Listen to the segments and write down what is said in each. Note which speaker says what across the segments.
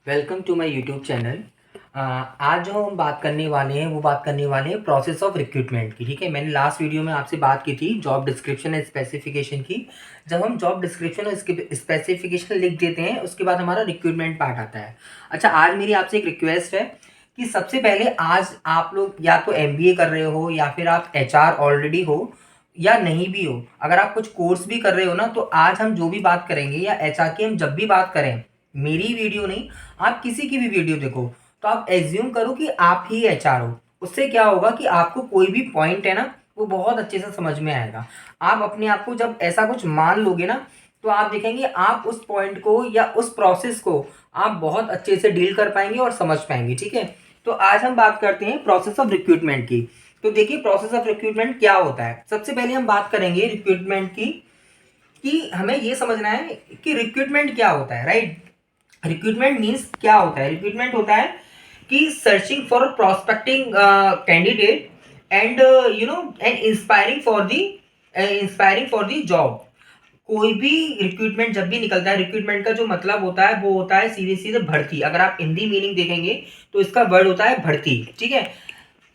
Speaker 1: Welcome to my YouTube channel. आज जो हम बात करने वाले हैं वो बात करने वाले हैं प्रोसेस ऑफ रिक्रूटमेंट की। ठीक है, मैंने लास्ट वीडियो में आपसे बात की थी जॉब डिस्क्रिप्शन एंड स्पेसिफिकेशन की। जब हम जॉब डिस्क्रिप्शन और स्पेसिफिकेशन लिख देते हैं उसके बाद हमारा रिक्रूटमेंट पार्ट आता है। अच्छा, आज मेरी आपसे एक रिक्वेस्ट है कि सबसे पहले आज आप लोग या तो एमबीए कर रहे हो या फिर आप एचआर ऑलरेडी हो या नहीं भी हो, अगर आप कुछ कोर्स भी कर रहे हो ना, तो आज हम जो भी बात करेंगे या एचआर की हम जब भी बात करें, मेरी वीडियो नहीं, आप किसी की भी वीडियो देखो तो आप एज्यूम करो कि आप ही एचआर हो। उससे क्या होगा कि आपको कोई भी पॉइंट है ना वो बहुत अच्छे से समझ में आएगा। आप अपने आप को जब ऐसा कुछ मान लोगे ना तो आप देखेंगे आप उस पॉइंट को या उस प्रोसेस को आप बहुत अच्छे से डील कर पाएंगे और समझ पाएंगे। ठीक है, तो आज हम बात करते हैं प्रोसेस ऑफ रिक्रूटमेंट की। तो देखिए, प्रोसेस ऑफ रिक्रूटमेंट क्या होता है। सबसे पहले हम बात करेंगे रिक्रूटमेंट की कि हमें ये समझना है कि रिक्रूटमेंट क्या होता है। राइट, रिक्रूटमेंट मीन्स क्या होता है। रिक्रूटमेंट होता है कि searching for prospecting candidate and and inspiring for the job. कोई भी रिक्रूटमेंट जब भी निकलता है, रिक्रूटमेंट का जो मतलब होता है वो होता है सीधे सीधे भर्ती। अगर आप हिंदी मीनिंग देखेंगे तो इसका वर्ड होता है भर्ती। ठीक है,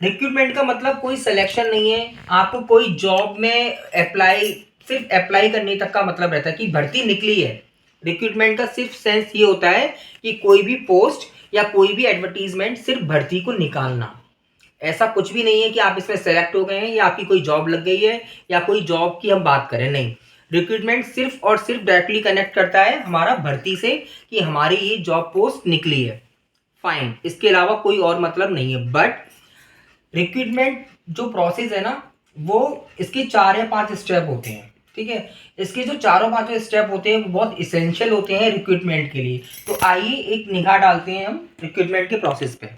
Speaker 1: रिक्रूटमेंट का मतलब कोई सिलेक्शन नहीं है, आपको कोई जॉब में अप्लाई, सिर्फ अप्लाई करने तक का मतलब रहता है कि भर्ती निकली है। रिक्रूटमेंट का सिर्फ सेंस ये होता है कि कोई भी पोस्ट या कोई भी एडवर्टीजमेंट सिर्फ भर्ती को निकालना। ऐसा कुछ भी नहीं है कि आप इसमें सेलेक्ट हो गए हैं या आपकी कोई जॉब लग गई है या कोई जॉब की हम बात करें, नहीं। रिक्रूटमेंट सिर्फ और सिर्फ डायरेक्टली कनेक्ट करता है हमारा भर्ती से कि हमारी ये जॉब पोस्ट निकली है। फाइन, इसके अलावा कोई और मतलब नहीं है। बट रिक्रूटमेंट जो प्रोसेस है ना, वो इसके 4 या 5 स्टेप होते हैं। ठीक है, इसके जो चारों पांचों स्टेप होते हैं वो बहुत इसेंशियल होते हैं रिक्रूटमेंट के लिए। तो आइए एक निगाह डालते हैं हम रिक्रूटमेंट के प्रोसेस पे।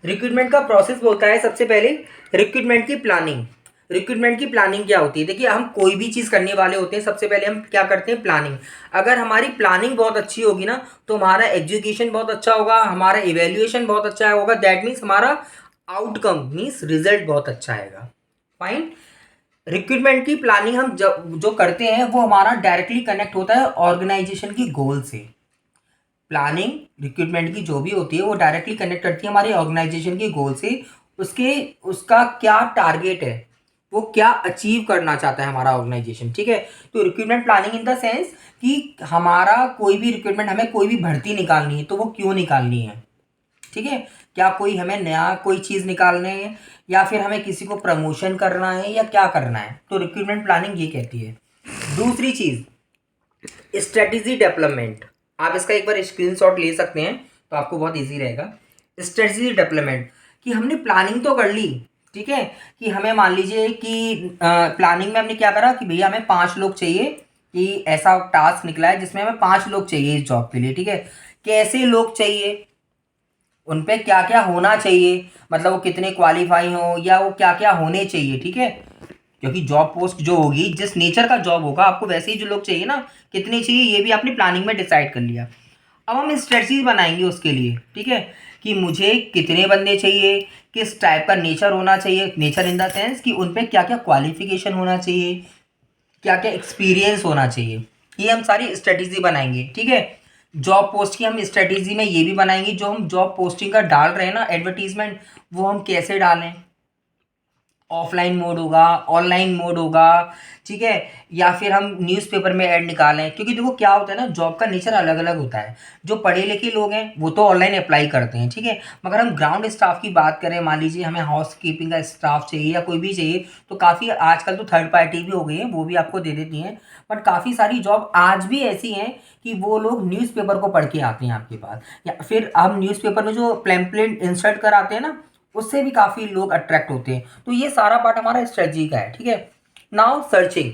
Speaker 1: रिक्रूटमेंट का प्रोसेस होता है सबसे पहले रिक्रूटमेंट की प्लानिंग। रिक्रूटमेंट की प्लानिंग क्या होती है, देखिए हम कोई भी चीज़ करने वाले होते हैं सबसे पहले हम क्या करते हैं, प्लानिंग। अगर हमारी प्लानिंग बहुत अच्छी होगी ना तो हमारा एग्जीक्यूशन बहुत अच्छा होगा, हमारा इवेल्युएशन बहुत अच्छा होगा। दैट मीन्स हमारा आउटकम मीन्स रिजल्ट बहुत अच्छा आएगा। फाइन, रिक्रूटमेंट की प्लानिंग हम जो करते हैं वो हमारा डायरेक्टली कनेक्ट होता है ऑर्गेनाइजेशन की गोल से। प्लानिंग रिक्रूटमेंट की जो भी होती है वो डायरेक्टली कनेक्ट करती है हमारी ऑर्गेनाइजेशन की गोल से। उसके उसका क्या टारगेट है, वो क्या अचीव करना चाहता है हमारा ऑर्गेनाइजेशन। ठीक है, तो recruitment planning in the sense कि हमारा कोई भी रिक्रूटमेंट, हमें कोई भी भर्ती निकालनी है तो वो क्यों निकालनी है। ठीक है, क्या कोई हमें नया कोई चीज़ निकालना है या फिर हमें किसी को प्रमोशन करना है या क्या करना है, तो रिक्रूटमेंट प्लानिंग ये कहती है। दूसरी चीज़, स्ट्रेटेजी डेवलपमेंट। आप इसका एक बार स्क्रीनशॉट ले सकते हैं तो आपको बहुत इजी रहेगा। स्ट्रेटेजी डेवलपमेंट कि हमने प्लानिंग तो कर ली, ठीक है, कि हमें मान लीजिए कि प्लानिंग में हमने क्या करा कि भैया हमें 5 लोग चाहिए, कि ऐसा टास्क निकला है जिसमें हमें 5 लोग चाहिए इस जॉब के लिए। ठीक है, कैसे लोग चाहिए, उन पे क्या क्या होना चाहिए, मतलब वो कितने क्वालिफाई हो या वो क्या क्या होने चाहिए। ठीक है, क्योंकि जॉब पोस्ट जो होगी, जिस नेचर का जॉब होगा आपको वैसे ही जो लोग चाहिए ना, कितने चाहिए ये भी आपने प्लानिंग में डिसाइड कर लिया। अब हम स्ट्रेटजीज बनाएंगे उसके लिए। ठीक है, कि मुझे कितने बंदे चाहिए, किस टाइप का नेचर होना चाहिए, नेचर इन द सेंस कि उन पे क्या क्या क्वालिफिकेशन होना चाहिए, क्या क्या एक्सपीरियंस होना चाहिए, ये हम सारी स्ट्रेटेजी बनाएंगे। ठीक है, जॉब पोस्ट की हम स्ट्रेटेजी में ये भी बनाएंगे, जो हम जॉब पोस्टिंग का डाल रहे हैं ना एडवर्टीजमेंट, वो हम कैसे डालें, ऑफलाइन मोड होगा, ऑनलाइन मोड होगा। ठीक है, या फिर हम न्यूज़पेपर में ऐड निकालें, क्योंकि देखो क्या होता है ना, जॉब का नेचर अलग अलग होता है। जो पढ़े लिखे लोग हैं वो तो ऑनलाइन अप्लाई करते हैं, ठीक है, मगर हम ग्राउंड स्टाफ की बात करें, मान लीजिए हमें हाउस कीपिंग का स्टाफ चाहिए या कोई भी चाहिए, तो काफ़ी आजकल तो थर्ड पार्टी भी हो गई है, वो भी आपको दे देती हैं। बट काफ़ी सारी जॉब आज भी ऐसी हैं कि वो लोग न्यूज़पेपर को पढ़ के आते हैं आपके पास, या फिर हम न्यूज़पेपर में जो पैम्पलेट इंसर्ट कराते हैं ना, उससे भी काफ़ी लोग अट्रैक्ट होते हैं। तो ये सारा पार्ट हमारा स्ट्रेटजी का है। ठीक है, नाउ सर्चिंग।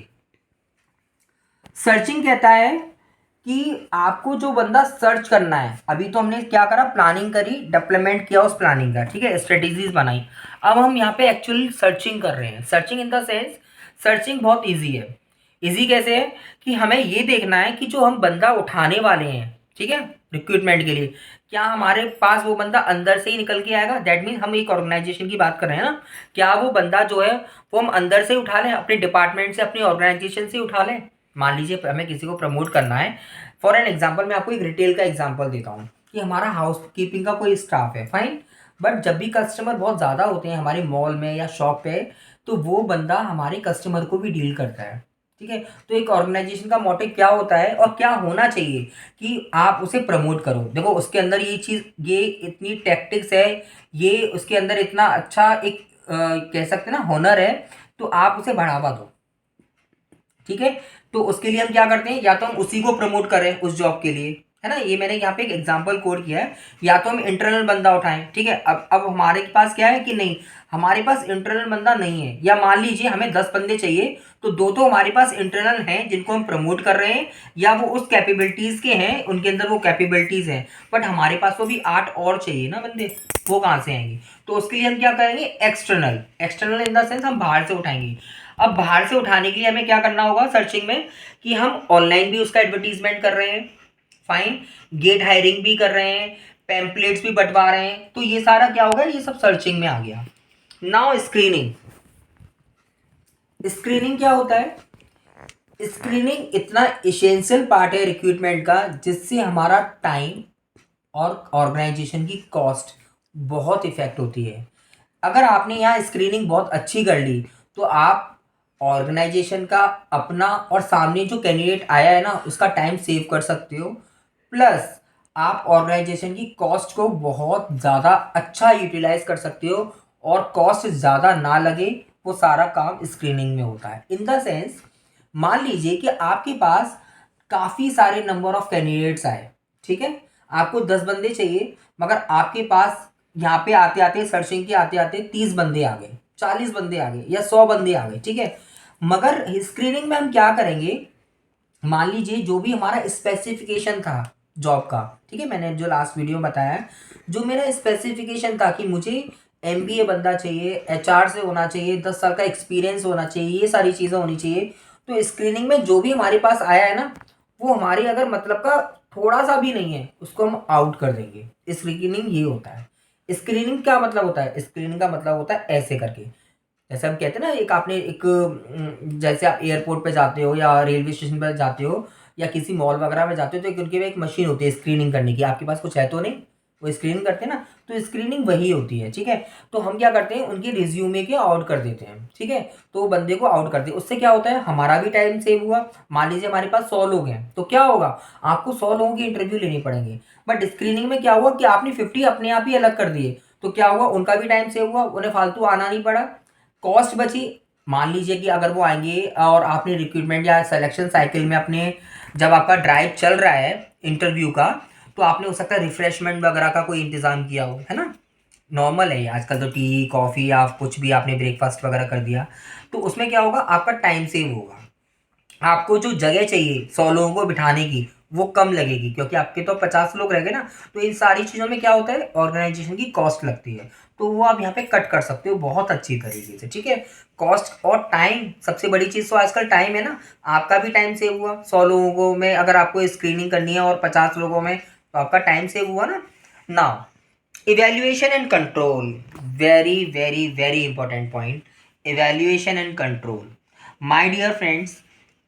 Speaker 1: सर्चिंग कहता है कि आपको जो बंदा सर्च करना है, अभी तो हमने क्या करा, प्लानिंग करी, डेवलपमेंट किया उस प्लानिंग का, ठीक है, स्ट्रेटेजीज बनाई। अब हम यहाँ पे एक्चुअली सर्चिंग कर रहे हैं। Searching in the sense, searching बहुत ईजी है। ईजी कैसे है कि हमें ये देखना है कि जो हम बंदा उठाने वाले हैं, ठीक है, रिक्रूटमेंट के लिए, क्या हमारे पास वो बंदा अंदर से ही निकल के आएगा। दैट मीन्स हम एक ऑर्गेनाइजेशन की बात कर रहे हैं ना, क्या वो बंदा जो है वो हम अंदर से उठा लें, अपने डिपार्टमेंट से, अपनी ऑर्गेनाइजेशन से उठा लें, मान लीजिए हमें किसी को प्रमोट करना है। फॉर एन एग्जांपल मैं आपको एक रिटेल का एग्जांपल देता हूँ कि हमारा हाउस कीपिंग का कोई स्टाफ है, फाइन, बट जब भी कस्टमर बहुत ज़्यादा होते हैं हमारे मॉल में या शॉप पे, तो वो बंदा हमारे कस्टमर को भी डील करता है, ठीक है। तो एक ऑर्गेनाइजेशन का मोटिव क्या होता है और क्या होना चाहिए कि आप उसे प्रमोट करो। देखो उसके अंदर ये चीज़, ये इतनी टैक्टिक्स है, ये उसके अंदर इतना अच्छा एक कह सकते हैं ना हुनर है, तो आप उसे बढ़ावा दो, ठीक है। तो उसके लिए हम क्या करते हैं, या तो हम उसी को प्रमोट करें उस जॉब के लिए, है ना। ये मैंने यहाँ पे एक एग्जांपल कोड किया है। या तो हम इंटरनल बंदा उठाएं, ठीक है। अब हमारे पास क्या है कि नहीं, हमारे पास इंटरनल बंदा नहीं है, या मान लीजिए हमें 10 बंदे चाहिए, तो दो तो हमारे पास इंटरनल हैं जिनको हम प्रमोट कर रहे हैं, या वो उस कैपेबिलिटीज के हैं, उनके अंदर वो कैपेबिलिटीज हैं, बट हमारे पास तो भी 8 और चाहिए ना बंदे, वो कहाँ से आएंगे। तो उसके लिए हम क्या करेंगे, external, external in the sense हम बाहर से उठाएंगे। अब बाहर से उठाने के लिए हमें क्या करना होगा सर्चिंग में, कि हम ऑनलाइन भी उसका एडवर्टीजमेंट कर रहे हैं, फाइन, गेट हायरिंग भी कर रहे हैं, पैम्पलेट्स भी बंटवा रहे हैं, तो ये सारा क्या होगा, ये सब सर्चिंग में आ गया। नाउ स्क्रीनिंग, स्क्रीनिंग क्या होता है, स्क्रीनिंग इतना इसेंशियल पार्ट है रिक्रूटमेंट का, जिससे हमारा टाइम और ऑर्गेनाइजेशन की कॉस्ट बहुत इफेक्ट होती है। अगर आपने यहाँ स्क्रीनिंग बहुत अच्छी कर ली, तो आप ऑर्गेनाइजेशन का, अपना और सामने जो कैंडिडेट आया है ना उसका टाइम सेव कर सकते हो, प्लस आप ऑर्गेनाइजेशन की कॉस्ट को बहुत ज़्यादा अच्छा यूटिलाइज कर सकते हो, और कॉस्ट ज़्यादा ना लगे, वो सारा काम स्क्रीनिंग में होता है। इन द सेंस, मान लीजिए कि आपके पास काफ़ी सारे नंबर ऑफ कैंडिडेट्स आए, ठीक है, आपको 10 बंदे चाहिए, मगर आपके पास यहाँ पे आते आते सर्चिंग के आते आते 30 बंदे आ गए, 40 बंदे आ गए, या 100 बंदे आ गए, ठीक है। मगर स्क्रीनिंग में हम क्या करेंगे, मान लीजिए जो भी हमारा स्पेसिफिकेशन था जॉब का, ठीक है, मैंने जो लास्ट वीडियो में बताया, जो मेरा स्पेसिफिकेशन था कि मुझे एमबीए बंदा चाहिए, एचआर से होना चाहिए, 10 साल का एक्सपीरियंस होना चाहिए, ये सारी चीज़ें होनी चाहिए, तो स्क्रीनिंग में जो भी हमारे पास आया है ना, वो हमारे अगर मतलब का थोड़ा सा भी नहीं है, उसको हम आउट कर देंगे। स्क्रीनिंग ये होता है। स्क्रीनिंग क्या मतलब होता है, स्क्रीनिंग का मतलब होता है ऐसे करके, जैसे हम कहते हैं ना, एक आपने एक जैसे आप एयरपोर्ट पे जाते हो या रेलवे स्टेशन पर जाते हो या किसी मॉल वगैरह में जाते हो, तो एक उनके में एक मशीन होती है स्क्रीनिंग करने की, आपके पास कुछ है तो नहीं, वो स्क्रीनिंग करते हैं ना, तो स्क्रीनिंग वही होती है, ठीक है। तो हम क्या करते हैं, उनके रिज्यूमे के आउट कर देते हैं, ठीक है। तो वो बंदे को आउट करते हैं, उससे क्या होता है, हमारा भी टाइम सेव हुआ। मान लीजिए हमारे पास 100 लोग हैं, तो क्या होगा, आपको 100 लोगों की इंटरव्यू लेनी पड़ेंगे, बट स्क्रीनिंग में क्या हुआ कि आपने 50 अपने आप ही अलग कर दिए, तो क्या हुआ, उनका भी टाइम सेव हुआ, उन्हें फालतू आना नहीं पड़ा, कॉस्ट बची। मान लीजिए कि अगर वो आएंगे और आपने रिक्रूटमेंट या सिलेक्शन साइकिल में अपने, जब आपका ड्राइव चल रहा है इंटरव्यू का, तो आपने हो सकता है रिफ्रेशमेंट वगैरह का कोई इंतज़ाम किया हो, है ना, नॉर्मल है ये आजकल तो, टी कॉफ़ी या कुछ भी आपने ब्रेकफास्ट वगैरह कर दिया, तो उसमें क्या होगा, आपका टाइम सेव होगा। आपको जो जगह चाहिए 100 लोगों को बिठाने की, वो कम लगेगी, क्योंकि आपके तो 50 लोग रह गए ना। तो इन सारी चीज़ों में क्या होता है, ऑर्गेनाइजेशन की कॉस्ट लगती है, तो वो आप यहाँ पे कट कर सकते हो बहुत अच्छी तरीके से, ठीक है। कॉस्ट और टाइम, सबसे बड़ी चीज़ तो आजकल टाइम है ना, आपका भी टाइम सेव हुआ, 100 लोगों को में अगर आपको स्क्रीनिंग करनी है और 50 लोगों में, तो आपका टाइम सेव हुआ ना। Now evaluation and control, very very very important point, evaluation and control. My dear friends,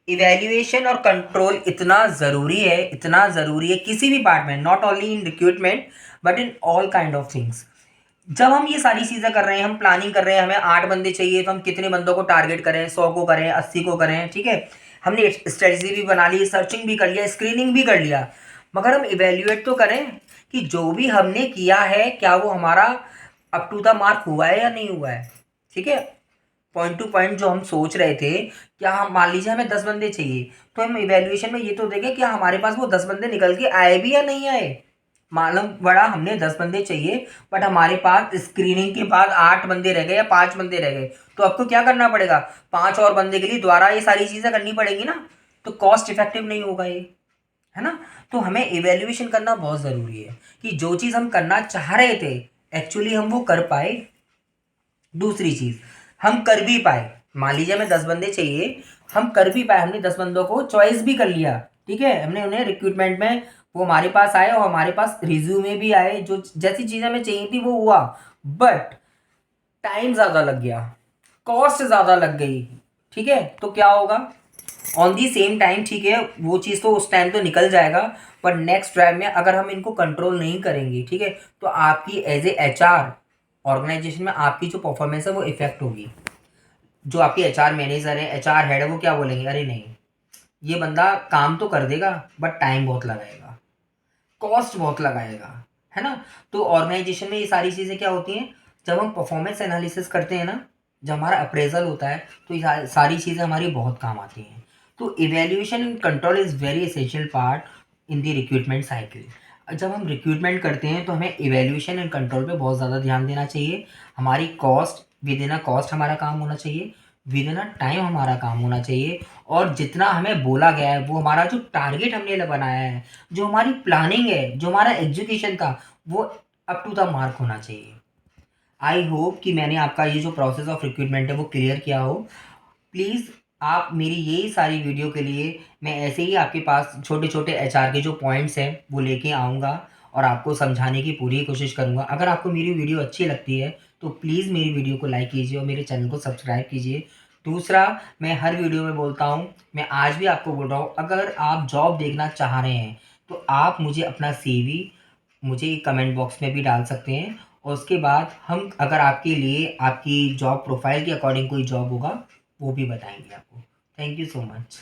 Speaker 1: evaluation और कंट्रोल इतना ज़रूरी है, इतना ज़रूरी है किसी भी पार्ट में, not only in recruitment but in all kind of things. जब हम ये सारी चीज़ें कर रहे हैं, हम प्लानिंग कर रहे हैं, हमें 8 बंदे चाहिए, तो हम कितने बंदों को टारगेट करें, 100 को करें, 80 को करें, ठीक है। हमने स्ट्रेटजी भी बना ली, सर्चिंग भी कर लिया, स्क्रीनिंग भी कर लिया, मगर हम इवेल्युएट तो करें कि जो भी हमने किया है क्या वो हमारा अप टू द मार्क हुआ है या नहीं हुआ है, ठीक है। पॉइंट टू पॉइंट जो हम सोच रहे थे, क्या हम मान लीजिए हमें 10 बंदे चाहिए, तो हम इवेल्युएशन में ये तो देखें क्या हमारे पास वो 10 बंदे निकल के आए भी या नहीं आए। मालूम बड़ा हमने 10 बंदे चाहिए, बट हमारे पास स्क्रीनिंग के बाद 8 बंदे रह गए या 5 बंदे रह गए, तो आपको क्या करना पड़ेगा, 5 और बंदे के लिए दोबारा ये सारी चीज़ें करनी पड़ेंगी ना, तो कॉस्ट इफेक्टिव नहीं होगा ये, है ना। तो हमें इवेल्युएशन करना बहुत ज़रूरी है कि जो चीज़ हम करना चाह रहे थे एक्चुअली हम वो कर पाए। दूसरी चीज़, हम कर भी पाए, मान लीजिए हमें 10 बंदे चाहिए, हम कर भी पाए, हमने 10 बंदों को चॉइस भी कर लिया, ठीक है, हमने उन्हें रिक्रूटमेंट में, वो हमारे पास आए और हमारे पास रिज्यूमे भी आए, जो जैसी चीज़ें हमें चाहिए थी वो हुआ, बट टाइम ज़्यादा लग गया, कॉस्ट ज़्यादा लग गई, ठीक है। तो क्या होगा, ऑन दी सेम टाइम, ठीक है, वो चीज़ तो उस टाइम तो निकल जाएगा, पर नेक्स्ट ड्राइव में अगर हम इनको कंट्रोल नहीं करेंगे, ठीक है, तो आपकी एज ए HR ऑर्गेनाइजेशन में आपकी जो परफॉर्मेंस है वो इफेक्ट होगी। जो आपके HR मैनेजर है, HR हेड है, वो क्या बोलेंगे, अरे नहीं, ये बंदा काम तो कर देगा बट टाइम बहुत लगाएगा, कॉस्ट बहुत लगाएगा, है ना। तो ऑर्गेनाइजेशन में ये सारी चीज़ें क्या होती हैं, जब हम परफॉर्मेंस एनालिसिस करते हैं ना, जब हमारा अप्रेजल होता है, तो ये सारी चीज़ें हमारी बहुत काम आती हैं। तो evaluation and control is very essential part in the recruitment cycle. जब हम रिक्रूटमेंट करते हैं तो हमें इवेल्यूएशन एंड कंट्रोल पे बहुत ज़्यादा ध्यान देना चाहिए। हमारी cost, with in a cost हमारा काम होना चाहिए, विद इन अ टाइम हमारा काम होना चाहिए, और जितना हमें बोला गया है, वो हमारा जो टारगेट हमने बनाया है, जो हमारी प्लानिंग है, जो हमारा एग्जीक्यूशन था, वो अप टू द मार्क होना चाहिए। आई होप कि मैंने आपका ये जो प्रोसेस ऑफ रिक्रूटमेंट है वो क्लियर किया हो। प्लीज़ आप मेरी यही सारी वीडियो के लिए मैं ऐसे ही आपके पास छोटे-छोटे HR के जो पॉइंट्स हैं वो लेके आऊँगा और आपको समझाने की पूरी कोशिश करूँगा। अगर आपको मेरी वीडियो अच्छी लगती है तो प्लीज़ मेरी वीडियो को लाइक कीजिए और मेरे चैनल को सब्सक्राइब कीजिए। दूसरा, मैं हर वीडियो में बोलता हूँ, मैं आज भी आपको बोल रहा हूँ, अगर आप जॉब देखना चाह रहे हैं तो आप मुझे अपना CV मुझे कमेंट बॉक्स में भी डाल सकते हैं, और उसके बाद हम अगर आपके लिए आपकी जॉब प्रोफाइल के अकॉर्डिंग कोई जॉब होगा वो भी बताएँगे आपको। Thank you so much.